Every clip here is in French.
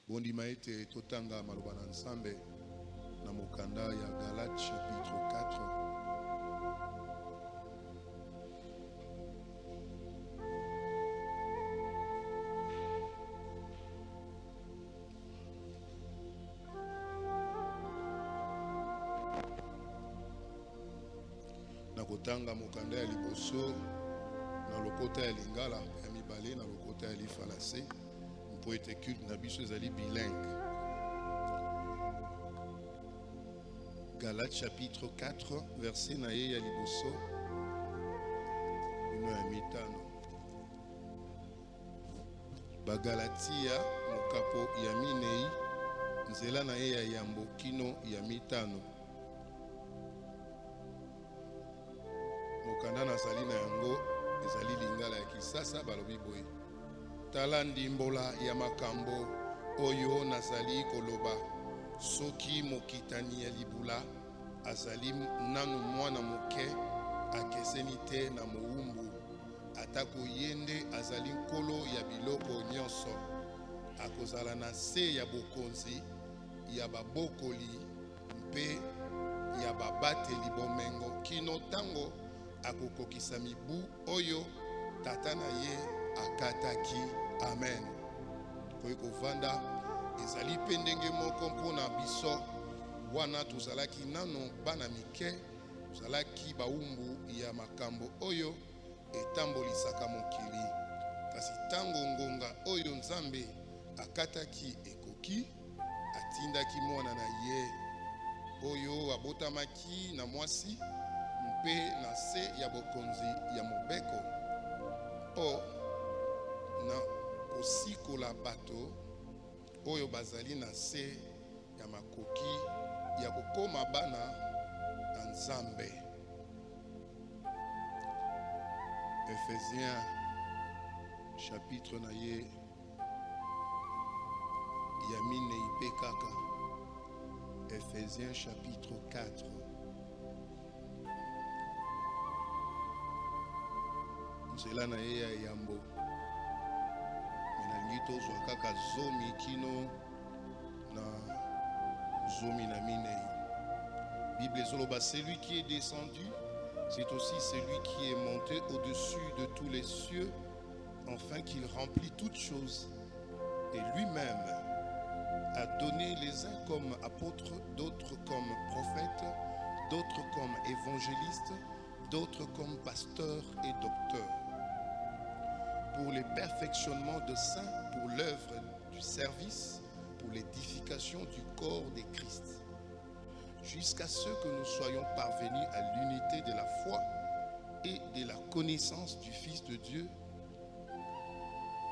Bondima ete totanga maloba na Nzambe na mokanda ya Galates chapitre 4. Na kotanga mokanda ya liboso na lokota ya lingala ya mibale na lokota ya lifalase pour être culte na biso ezali bilingue. Galates chapitre 4 verset na ye ya liboso ino ya mitano. Bagalatia mokapo ya minei nzela na ye ya yambo kino ya mitano. Mokanda nazali na yango ezali lingala ya kisasa balobi boye. Tala ndimbola ya makambo oyo nazali koloba soki mokitani ya libula azali nanu mwana moke akeseni te na mowumbu atako yende azali nkolo ya biloko nyonso akozala na se ya bokonzi ya babokoli mpe ya babateli bomengo kino tango akokokisa mibu oyo tata na ye akataki. Amen. Koye kovanda ezali pe ndenge moko mpona biso wana tozalaki nano bana mike tozalaki baumbu ya makambo oyo etambolisaka mokili, kasi tango ngonga oyo Nzambe akataki ekoki atindaki mwana na ye oyo abotamaki na mwasi mpe na se ya bokonzi ya mobeko po na kosikola bato oyo bazali na se ya makoki ya kokoma bana na Nzambe. Ephésiens chapitre na ye ya minei pe kaka. Ephésiens chapitre 4. Nzela na ye ya yambo menalingi tozwa kaka zomi kino na zomi na minei. Bible ezoloba celui qui est descendu c'est aussi celui qui est monté au-dessus de tous les cieux afin qu'il remplit toutes choses, et lui-même a donné les uns comme apôtres, d'autres comme prophètes, d'autres comme évangélistes, d'autres comme pasteurs et docteurs, pour le perfectionnement de saints, pour l'œuvre du service, pour l'édification du corps de Christ, jusqu'à ce que nous soyons parvenus à l'unité de la foi et de la connaissance du Fils de Dieu,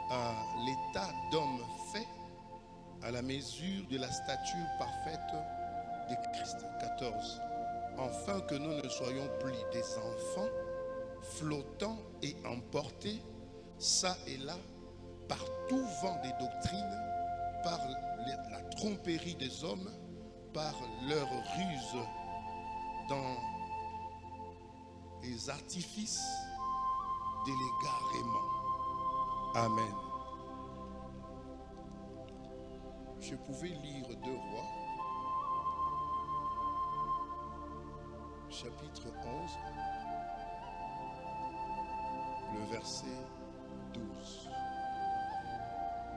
à l'état d'homme fait à la mesure de la stature parfaite de Christ. 14. Afin que nous ne soyons plus des enfants flottants et emportés ça et là par tout vent des doctrines, par la tromperie des hommes, par leur ruse dans les artifices de l'égarement. Amen. Je pouvais lire 2 Rois, chapitre 11, le verset 12.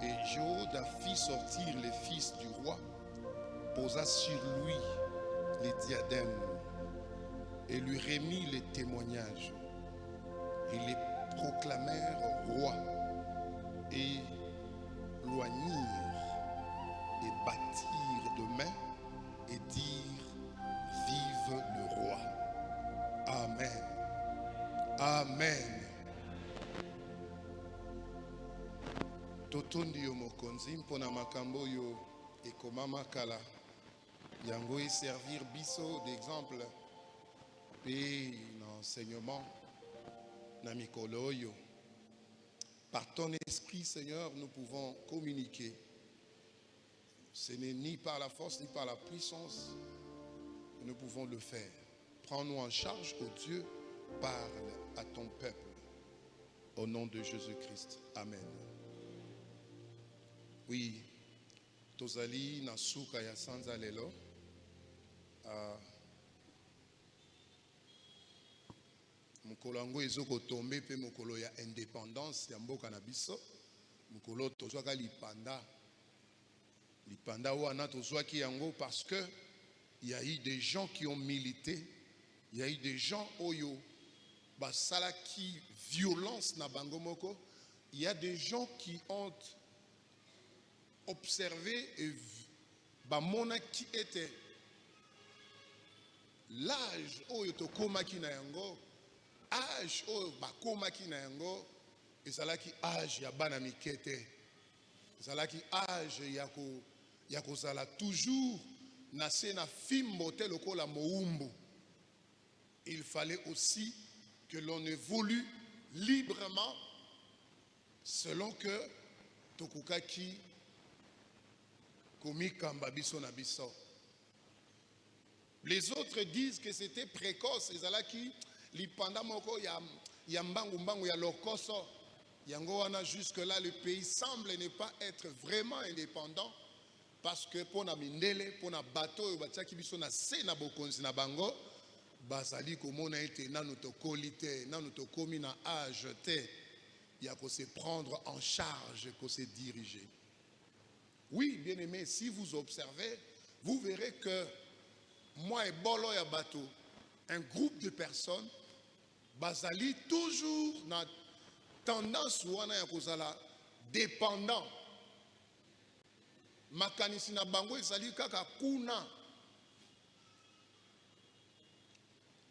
Et Jéhoda fit sortir les fils du roi, posa sur lui les diadèmes et lui remit les témoignages. Ils les proclamèrent roi et loignirent et battirent de main et dirent vive le roi. Amen. Amen. Totondi yo mokonzi mpona makambo yo ekomama kala yango servir biso d'exemple et d'enseignement na mikolo yo. Par ton esprit, Seigneur, nous pouvons communiquer. Ce n'est ni par la force ni par la puissance que nous pouvons le faire. Prends-nous en charge, ô Dieu, parle à ton peuple. Au nom de Jésus-Christ. Amen. Oui, Tozali na suka ya sanza lelo. Mukolo yango ezoko tombe pe mukolo ya indépendance ya mboka na biso. Mukolo tozwaka lipanda. Lipanda wana tozwaki yango parce que il y a eu des gens qui ont milité. Il y a eu des gens oyo basalaki violence na bango moko. Il y a des gens qui ont observé et bamona qui était l'âge oyo tokomaki na yango, âge oyo bakomaki na yango, ezalaki âge ya bana mikete, ezalaki âge ya kozala toujours na se na fimbo te lokola moumbu. Il fallait aussi que l'on évolue librement selon que tokukaki komikamba biso na biso. Les autres disent que c'était précoce. Ezalaki lipanda moko ya mbangu ya lokoso. Yango wana jusque là le pays semble ne pas être vraiment indépendant parce que pona mindele pona bateau batiaki biso na se na bokonzi na bango bazali komona ete nanu tokoli te nanu tokomi na âge te ya ko se prendre en charge, ko se diriger. Oui, bien aimé, si vous observez, vous verrez que moi et Bolo ya bateau, un groupe de personnes, bazali toujours na tendance wana ya kozala dépendant. Makanisi na bango ezali kaka kuna.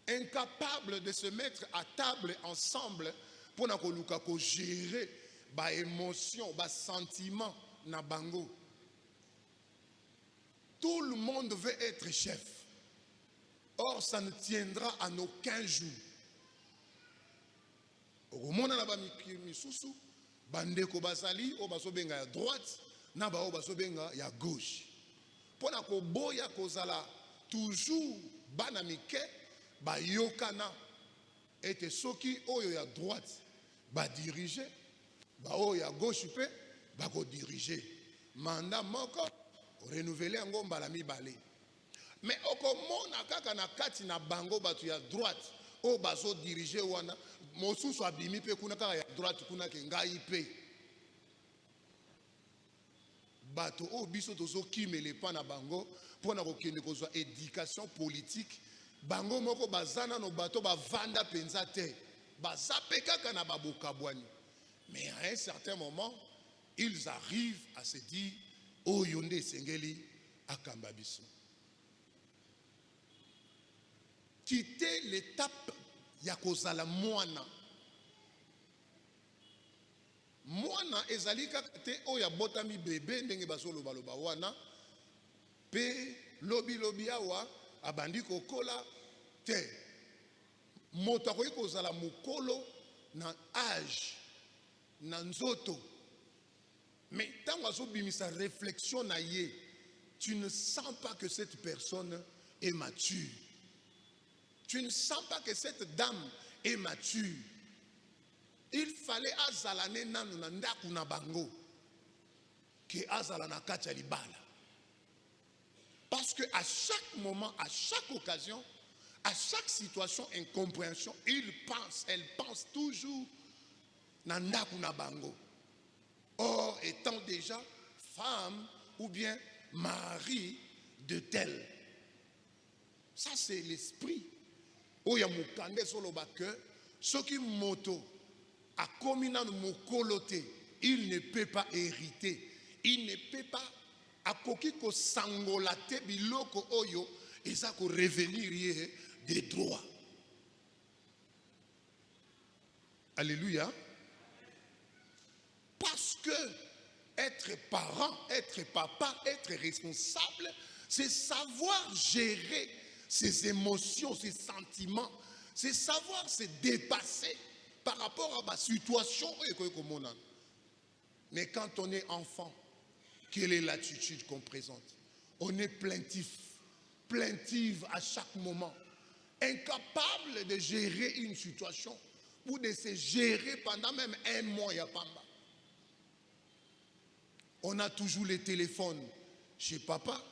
Incapable de se mettre à table ensemble pour na koluka ko gérer ba émotion, ba sentiment na bango. Tout le monde veut être chef. Or, ça ne tiendra en aucun jour. Au monde na ba misusu, bandeko bazali o basobenga ya droite, na ba o basobenga ya gauche. Pona ko boya kozala toujours bana mike ba yokana ete soki oyo ya droite ba diriger, ba o ya gauche pe ba ko diriger. Mandat moko renouveler ngo mbala mibale. Mais okomona kaka na kati na bango batu ya droite o bazo diriger wana mosusu abimi pe kuna kaka ya droite kuna ke ngai pe bato o biso tozo kimele pa na bango pona kokende kozwa éducation politique bango moko bazana no bato bavanda penza te bazape kaka na babokabwani. Mais à un certain moment ils arrivent à se dire oh yonde sengeli akamba biso. Quitter l'étape ya kozala mwana. Mwana ezali kaka te o ya botami bébé ndenge basolo baloba wana pe lobi awa abandi kokola te. Moto akoki kozala mokolo na âge na nzoto. Mais tant que bimisa réflexion na ye, tu ne sens pas que cette personne est mature. Tu ne sens pas que cette dame est mature. Il fallait azalane nanu na ndaku na bango que azalana kacha libala. Parce que à chaque moment, à chaque occasion, à chaque situation, incompréhension, elle pense toujours na ndaku na bango. Or, étant déjà femme ou bien mari de tel. Ça, c'est l'esprit. Oya mukande solo bake, soki moto a commis dans mokolote, il ne peut pas hériter. Il ne peut pas akoki ko sangolate biloko oyo eza ko revenir des droits. Alléluia. Parce que être parent, être papa, être responsable, c'est savoir gérer ses émotions, ses sentiments, c'est savoir se dépasser par rapport à ma situation. Mais quand on est enfant, quelle est l'attitude qu'on présente? On est plaintif, plaintive à chaque moment, incapable de gérer une situation ou de se gérer pendant même un mois. On a toujours les téléphones chez papa,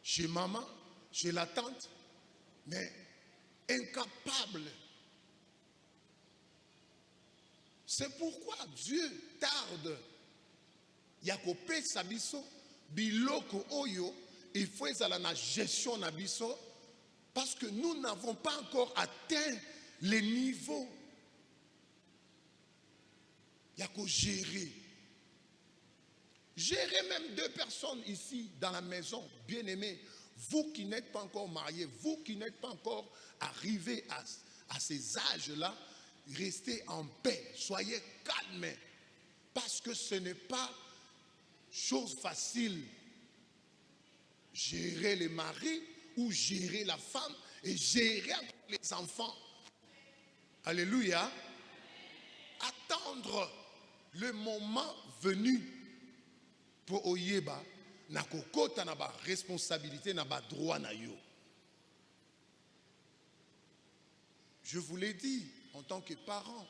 chez maman, chez la tante, mais incapable. C'est pourquoi Dieu tarde. Yakope sabiso, biloko oyo, il faut la gestion na biso, parce que nous n'avons pas encore atteint les niveaux. Yako gérer. Gérer même 2 personnes ici dans la maison, bien aimés. Vous qui n'êtes pas encore mariés, vous qui n'êtes pas encore arrivés à ces âges-là, restez en paix, soyez calmes. Parce que ce n'est pas chose facile. Gérer les maris ou gérer la femme et gérer les enfants. Alléluia. Attendre le moment venu pour oyeba na kokota na ba responsabilité na ba droit na yo. Je vous l'ai dit en tant que parents,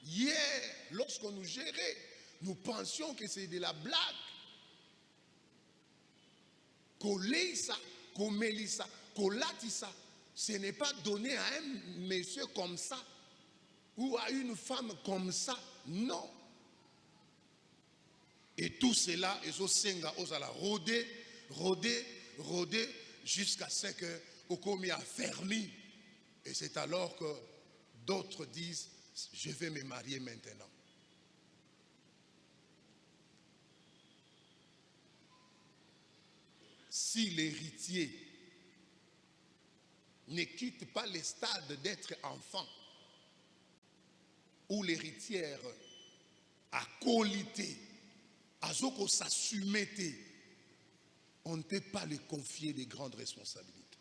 hier lorsqu'on nous gérait, nous pensions que c'est de la blague. Koleisa, komelisa, kolatisa, ce n'est pas donné à un monsieur comme ça ou à une femme comme ça, non. Et tout cela, ils ont senga, ils ont rôder, jusqu'à ce que Okomi a fermé. Et c'est alors que d'autres disent, je vais me marier maintenant. Si l'héritier ne quitte pas le stade d'être enfant, ou l'héritière a qualité, a s'assumer, on ne peut pas lui confier des grandes responsabilités.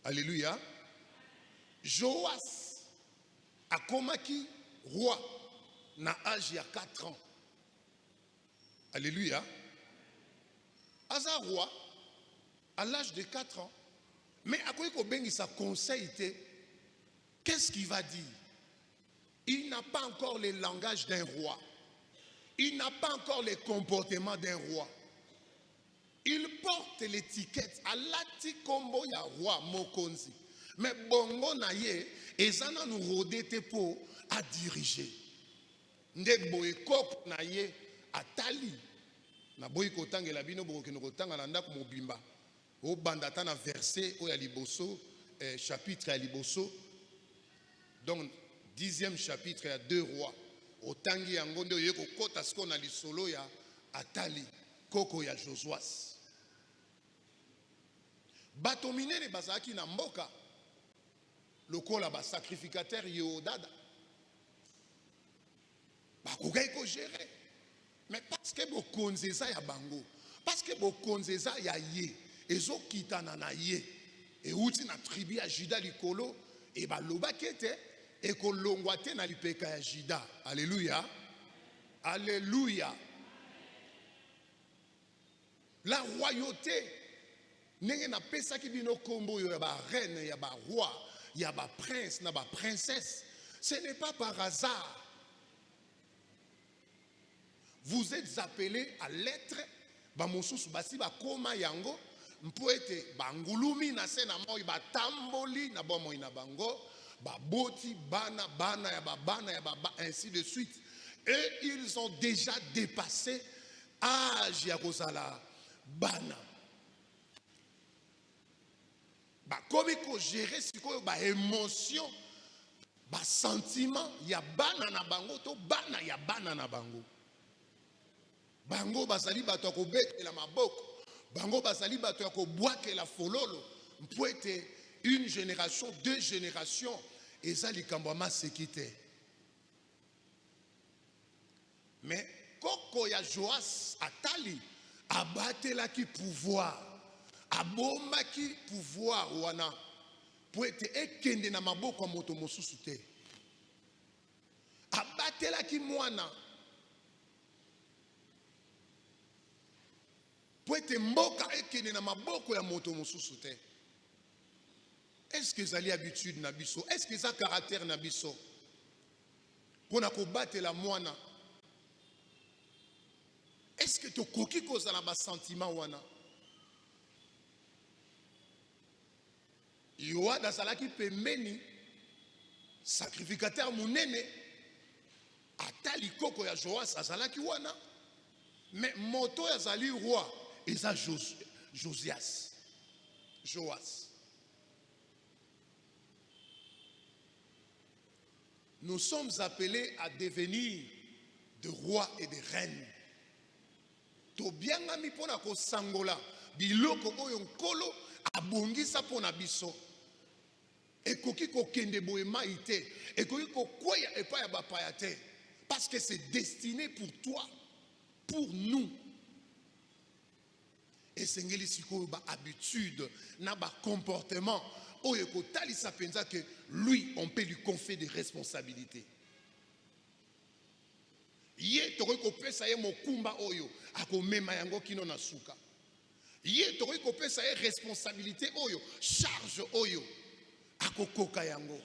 Alléluia. Joas a komaki roi na âge de 4 ans. Alléluia. Aza roi à l'âge de 4 ans. Mais à quoi il sa conseil, qu'est-ce qu'il va dire? Il n'a pas encore le langage d'un roi. Il n'a pas encore le comportement d'un roi. Il porte l'étiquette à l'ati kombo ya roi mokonzi. Mais bongo na ye, ezana nous rodete pour à diriger. Nde boye kop na ye atali. Na boye kotangela bino boke no kotanga na ndako mobimba. O bandata na verset o ya liboso, chapitre ya liboso. Donc 10e chapitre, il y a 2 rois. Otangi yango nde yeko kota sko na lisolo ya atali koko ya Josuas. Bato minene bazaki na mboka lokola ba sacrificateur Yehodada. Ba kokai ko gérer. Mais parce que bokonzeza ya bango, parce que bokonzeza ya ye, ezo kitana na ye. E uti na tribu ya Juda likolo e ba loba kete et que l'ongwate na lipeka ya Juda. Alléluia. Alléluia. La royauté n'est na pesa ki bino kombo ya ba reine, ya ba roi, ya ba prince, na ba princesse. Ce n'est pas par hasard. Vous êtes appelés à l'être ba mosusu basi ba koma yango mpoete ba ngulumi na se na moi ba tamboli na bomo ina bango. Baboti, bana, bana, ya baba, ainsi de suite. Et ils ont déjà dépassé âge ya kozala bana. Ba komi ko gérer sikoyo ba émotion, ba sentiment ya bana na bango to bana ya bana na bango. Bango bazali bato ko betela maboko. Bango bazali bato ya ko bwakela fololo. Mpoete une génération, 2 générations, et ça likambama se quitte. Mais koko ya Joas atali abatela ki pouvoir, aboma ki pouvoir wana pour être ekende na maboko moto mosusu te. Abatela ki mwana pour être mboka ekende na maboko ya moto mosusu te. Est-ce que ça a l'habitude nabiso? Est-ce que ça a caractère nabiso? Pour na kobattre la moana. Est-ce que tu koki koza na ba sentiment wana? Yoa d'azalaki pembeni sacrificateur munene ata likoko ya Joas azalaki wana mais moto yazali roi eza Joas. Nous sommes appelés à devenir de rois et de reines. Tobiangami pona ko sangola biloko oyo nkolo abongisa pona biso. Ekoki ko kende boema ite, ekoki ko kwaya epa ya bapaya te, parce que c'est destiné pour toi, pour nous. Et sengeli sikoyo ba habitude na ba comportement oyo ko talisa penza que lui on peut lui confier des responsabilités. Ye tokoki kopesa ye mokumba oyo akomema yango kino na suka. Ye tokoki kopesa ye responsabilité oyo, charge oyo akokoka yango.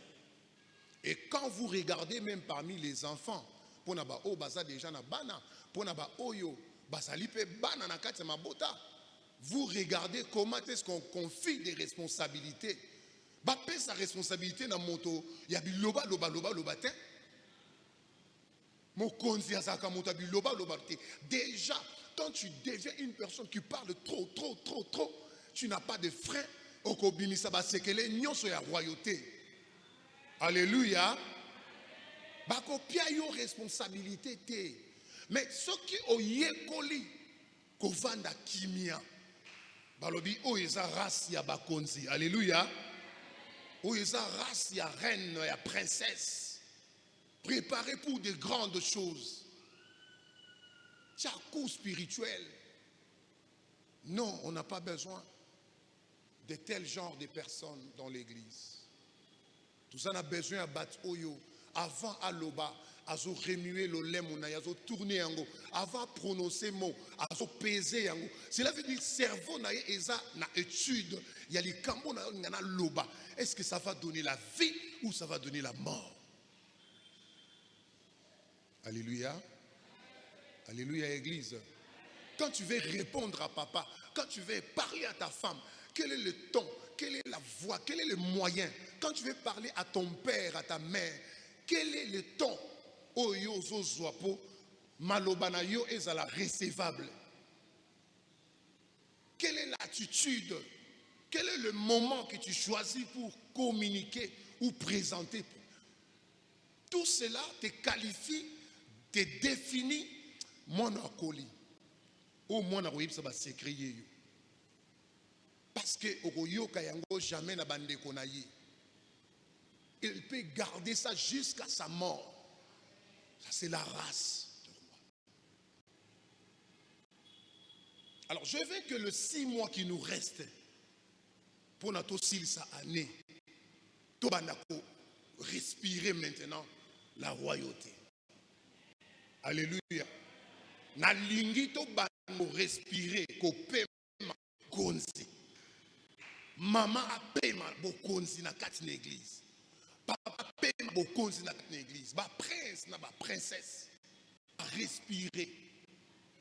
Et quand vous regardez même parmi les enfants, pona ba o baza déjà na bana, pona ba oyo bazali pe bana na kati mabota, vous regardez comment est-ce qu'on confie des responsabilités. Ba pe sa responsabilité na moto ya biloba loba te. Mokonzi azaka moto biloba loba te. Déjà, quand tu deviens une personne qui parle trop, tu n'as pas de frein. Okobimisa ba sekele nyonso ya royauté. Alléluia. Bako pia yo responsabilité te. Mais ce qui oyekoli kovanda kimia. Balobi oyeza race ya bakonzi. Alléluia. Oyeza race ya reine ya princesse. Préparé pour de grandes choses. Tchakou spirituel. Non, on n'a pas besoin de tel genre de personnes dans l'église. Tout ça a besoin de battre oyo avant aloba, azo remuer le lem, azo tourner yango, avant prononcer mot, azo peser yango. Cela veut dire cerveau na eza na étude, il y a les kambo na loba. Est-ce que ça va donner la vie ou ça va donner la mort? Alléluia. Alléluia, église. Quand tu veux répondre à papa, quand tu veux parler à ta femme, quel est le ton, quelle est la voix, quel est le moyen? Quand tu veux parler à ton père, à ta mère, quel est le ton? Oyo zo zwapo, malobana yo ezala recevable. Quelle est l'attitude? Quel est le moment que tu choisis pour communiquer ou présenter? Tout cela te qualifie, te définit. Mon akoli. Ou mon akoyib sa ba secret yo. Parce que okoyoka yango jamais na bande konaye. Il peut garder ça jusqu'à sa mort. Ça c'est la race de roi. Alors je veux que le 6 mois qui nous reste pour notre sa année, Tobanako respirer maintenant la royauté. Alléluia. Na lingi to bango respirer ko pema konzi. Maman a pema bo konzi na kati l'église. Papa pema bo konzi na kati l'église. Ba prince na ba princesse a respirer.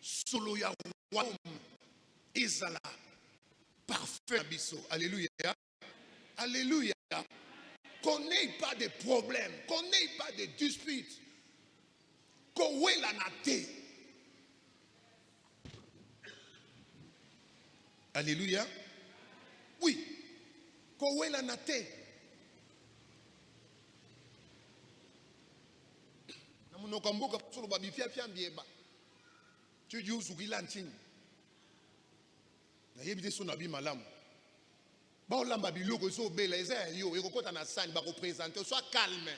Solo ya royaume ezala parfait biso. Alléluia. Alléluia. Qu'on n'ait pas de problèmes, qu'on n'ait pas de disputes. Qu'on ait la naté. Alléluia. Oui. Qu'on ait la naté. Tu dis où souki lantine. Na yebite son abi malam. Ba olamba biloko so bela eza yo ekokota na sani ba représenter, sois calme.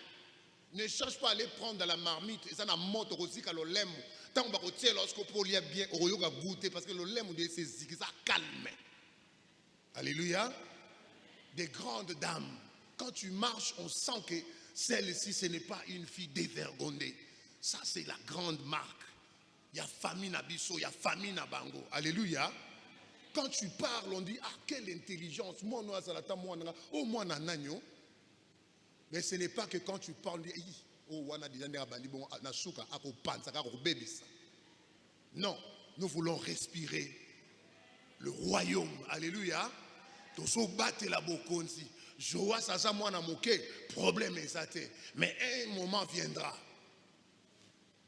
Ne cherche pas à aller prendre dans la marmite et ça na moto aussi ka lo lemo. Tant ba kotie lorsque pour lire bien oyoka goûter parce que le lemo de ces ça calme. Alléluia. Des grandes dames. Quand tu marches, on sent que celle-ci ce n'est pas une fille dévergondée. Ça c'est la grande marque. Il y a famine à biso, il y a famine à bango. Alléluia. Quand tu parles, on dit, ah, quelle intelligence. Oh, moi, nananyo. Mais ce n'est pas que quand tu parles, non, nous voulons respirer le royaume. Alléluia. Joas aza mwana moke, problème ezate. Mais un moment viendra.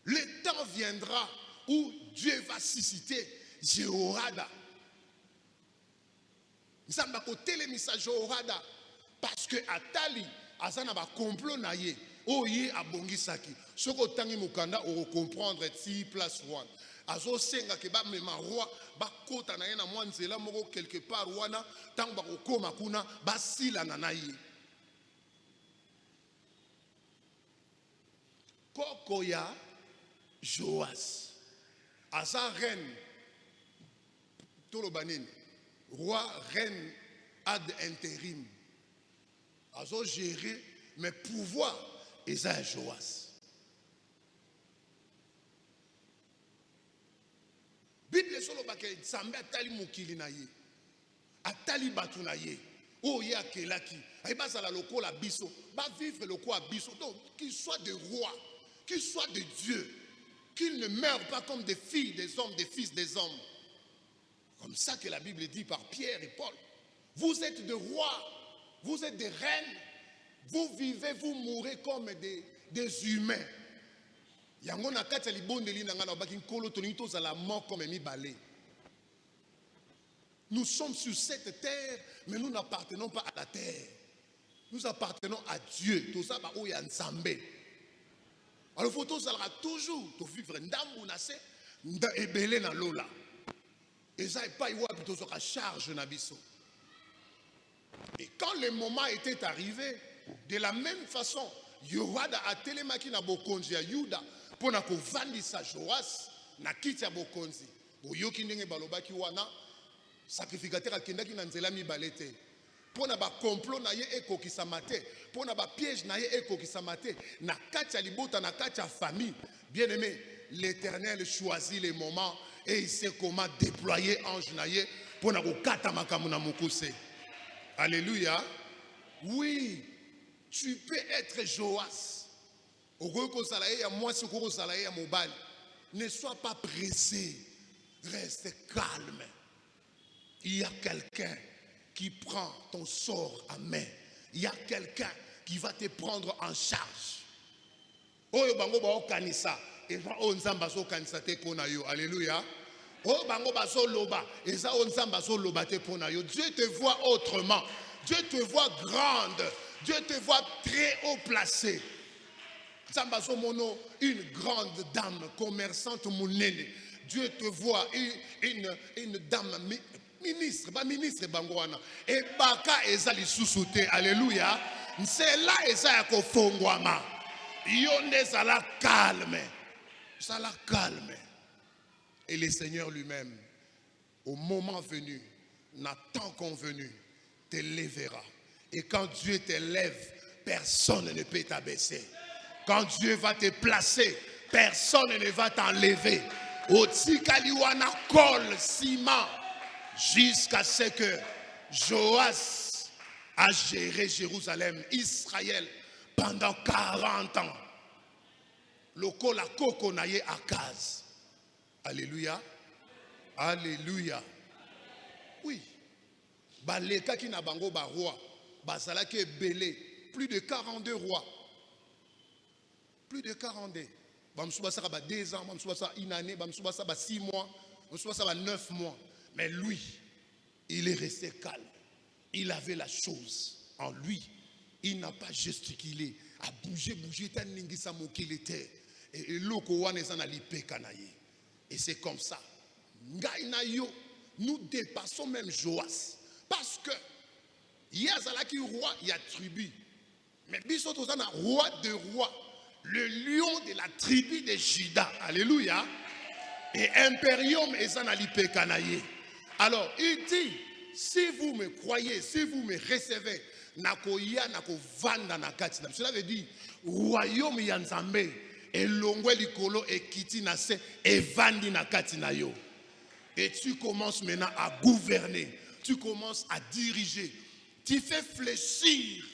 Le temps viendra où Dieu va susciter Jéhoada. Nzamba kotele misa Jéhoada parce que Atali azana ba complot na ye oye abongisaki. Soko tangi mukanda o comprendre ti place one. Azo senga ke ba mema roi ba kota na ye na mwanzela moko quelque part wana tango ba kokoma kuna ba sila na ye. Kokoya Joas aza reine tolobanini roi reine ad intérim azo gérer mais pouvoir eza Joas. Bible solo bake Nzambe atali mokili na ye atali batu na ye oye akelaki ayebazala lokola biso ba vivre lokola biso donc qu'il soit des rois, qu'il soit de Dieu, qu'ils ne meurent pas comme des filles des hommes, des fils des hommes. Comme ça que la Bible dit par Pierre et Paul. Vous êtes des rois, vous êtes des reines, vous vivez, vous mourrez comme des humains. Yango na kati ya libondeli na ngana baki nkolo toningi tozala mort comme mibale. Nous sommes sur cette terre, mais nous n'appartenons pas à la terre. Nous appartenons à Dieu. Tout ça, bah, oya Nzambe. Alors, il faut toujours vivre ndambu na se, nda ebele na lola. Et ça, pas y voir plutôt sur la charge na biso. Et quand le moment était arrivé, de la même façon, Yohada a télémaki na bokonzi ya Yuda pour na ko vandisa Joas na kiti ya bokonzi. Boyoki ndenge balobaki wana sacrificateur akendaki na nzela mibale te. Pona ba complot na ye ekokisama te, pona ba piège na ye ekokisama te, na kati ya libota na kati ya famille. Bien aimé, l'Éternel choisit les moments et il sait comment déployer ange na ye pona ko kata makamu na mukuse. Alléluia. Oui, tu peux être Joas. Ne sois pas pressé, reste calme. Il y a quelqu'un qui prend ton sort à main. Il y a quelqu'un qui va te prendre en charge. Alléluia. Dieu te voit autrement. Dieu te voit grande. Dieu te voit très haut placé. Une grande dame commerçante monene. Dieu te voit une dame ministre, pas ministre bangwana. Et baka ezali susute. Alléluia. C'est là ezali kofongwama. Yonde sala calme. Sala calme. Et le Seigneur lui-même, au moment venu, n'a temps convenu, te lèvera. Et quand Dieu te lève, personne ne peut t'abaisser. Quand Dieu va te placer, personne ne va t'enlever. Otsikaliwana kol ciment jusqu'à ce que Joas a géré Jérusalem, Israël, pendant 40 ans. Lokola koko naye Akaz. Alléluia. Alléluia. Oui. Baleka ki na bango ba roi. Basala ki belé. Plus de 42 rois. Plus de 42. Bamsouba ça ba 2 ans, bamsouba ça une année, bamsouba ça ba 6 mois, bamsouba ça ba 9 mois. Mais lui, il est resté calme. Il avait la chose en lui. Il n'a pas gesticulé, a bougé, tant n'ingisa mokil était. Et loko wana ezana lipeka na ye. Et c'est comme ça. Nous dépassons même Joas. Parce que il y a Zalaki roi, il y a tribu. Mais Bissoto Zana, roi de rois. Le lion de la tribu de Juda. Alléluia. Et impérium et Zanali Pekanaye. Alors, il dit, si vous me croyez, si vous me recevez, nakoya nako vanda nakati. Cela veut dire, royaume yanzambe. Et longwe likolo et kiti nase et vandi nakati na yo. Et tu commences maintenant à gouverner. Tu commences à diriger. Tu fais fléchir.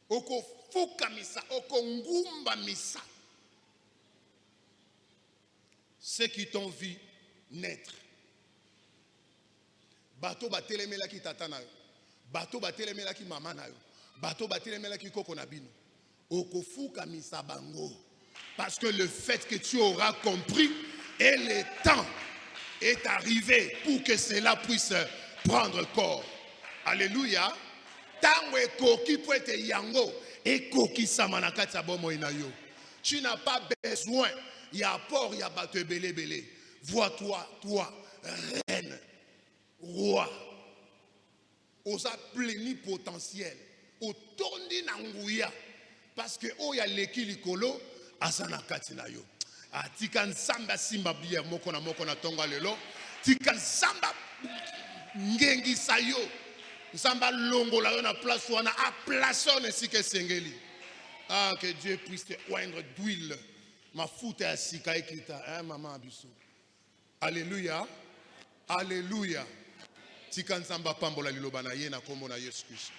Oko fuka misa, oko ngumba misa. Ceux qui t'ont vu naître. Bato ba telemela ki tatana. bato batelemela ki mama na yo, bato batelemela ki koko na bino, okofuka misabango, parce que le fait que tu auras compris et le temps est arrivé pour que cela puisse prendre corps. Alléluia. Tango ekoki po ete yango ekokisama na kati ya bomoi na yo. Tu n'as pas besoin ya apport ya bato ebele. Vois-toi, toi, reine, roi. Osa plénipotentiel. Otondi na nguya. Parce que oya leki likolo asana kati na yo. Tika nzamba simba bière moko na tonga lelo. Tika nzamba ngengi sayo. Nzamba longo la yo na place wana a place on ainsi que sengeli. Ah, que Dieu puisse te oindre d'huile. Ma foute à sika ekita, hein, maman abiso. Alléluia. Alléluia. Tika nzamba pambola liloba na ye na kombo na Yesu Christ.